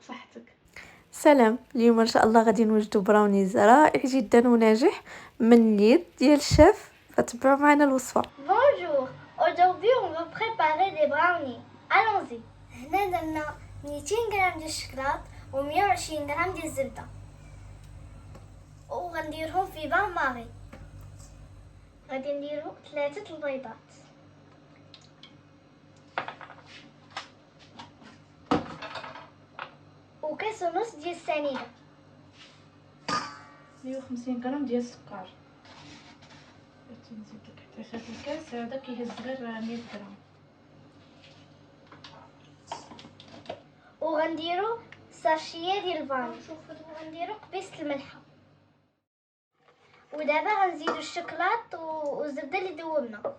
صحتك. سلام. اليوم ان شاء الله غادي نوجدوا براونيز رائع جدا وناجح من اليد ديال الشيف، فتبعوا معنا الوصفه. Bonjour, aujourd'hui on va préparer des brownies. Allons-y. هنا درنا 200 غرام ديال الشكلاط و 120 غرام ديال الزبده وغنديرهم في بان ماغي. غادي نديرو 3 البيضات وكاس ونص ديال السنيده 150 غرام ديال السكر. بغيتي نزيد لك حتى هاد الكاس هذا كيهز غير 100 غرام. وغنديرو ساشيه ديال الفاني وغنديرو قبيصه الملحه. ودابا غنزيدو الشكلاط والزبده اللي ذوبنا.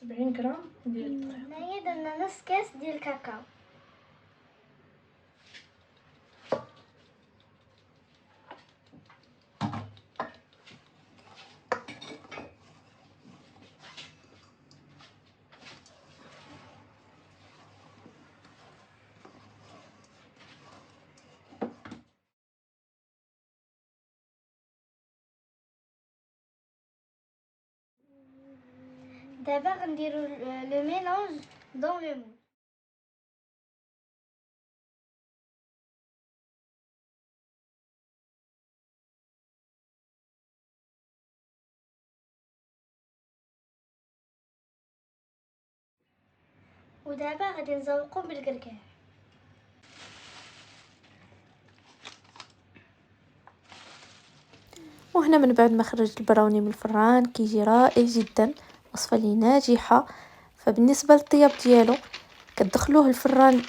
70 غرام ديال الدقيق. هنايا درنا نص كاس ديال الكاكاو. دابا غنديرو لو ميلونج دون لو مول. ودابا غادي نزوقو بالكركاع. وهنا من بعد ما خرجت البراوني من الفران كيجي رائع جدا، وصفه لي ناجحه. فبالنسبه للطياب ديالو كتدخلوه الفران،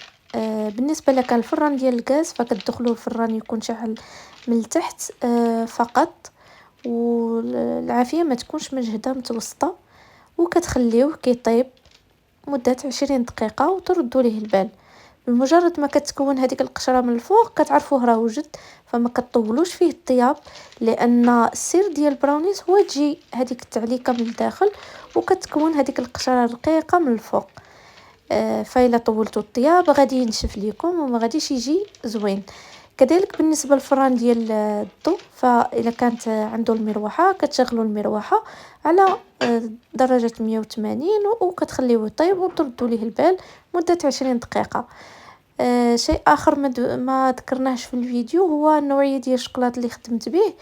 بالنسبه لك الفران ديال الغاز فكتدخلوه الفران يكون شعل من التحت فقط، والعافيه ما تكونش مجهده متوسطه، وكتخليوه كيطيب مده 20 دقيقه وتردوا ليه البال. بمجرد ما كتكون هذيك القشره من الفوق كتعرفوه راه وجد، فما كتطولوش فيه الطياب، لان السر ديال البراونيز هو تجي هذيك التعليكه من الداخل وكتكون هذيك القشره رقيقه من الفوق. فإلا طولتوا الطياب غادي ينشف ليكم وما غاديش يجي زوين. كذلك بالنسبه للفران ديال الضو، فإلا كانت عنده المروحه كتشغلوا المروحه على درجه 180 وكتخليوه يطيب وتردوا ليه البال مده 20 دقيقه. شيء اخر ما ذكرناهش في الفيديو هو النوعيه ديال الشوكولاط اللي خدمت به،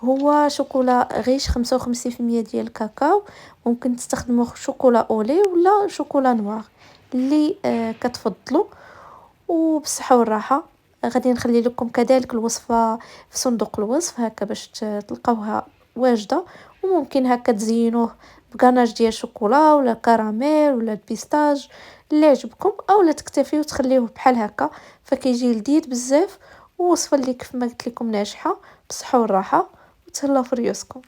هو شوكولا غيش 55% ديال الكاكاو. ممكن تستخدموا شوكولا اولي ولا شوكولا نوار اللي كتفضلوا، وبالصحه والراحه. غادي نخلي لكم كذلك الوصفه في صندوق الوصف هكا باش تلقاوها واجده، وممكن هكا تزينوه بغاناج ديال الشوكولا ولا كراميل ولا البيستاج اللي عجبكم، اولا تكتفيو وتخليوه بحال هكا فكيجي لذيذ بزاف. ووصفه اللي كيف ما قلت لكم ناجحه. بالصحه والراحه وتهلاو في ريوسكم.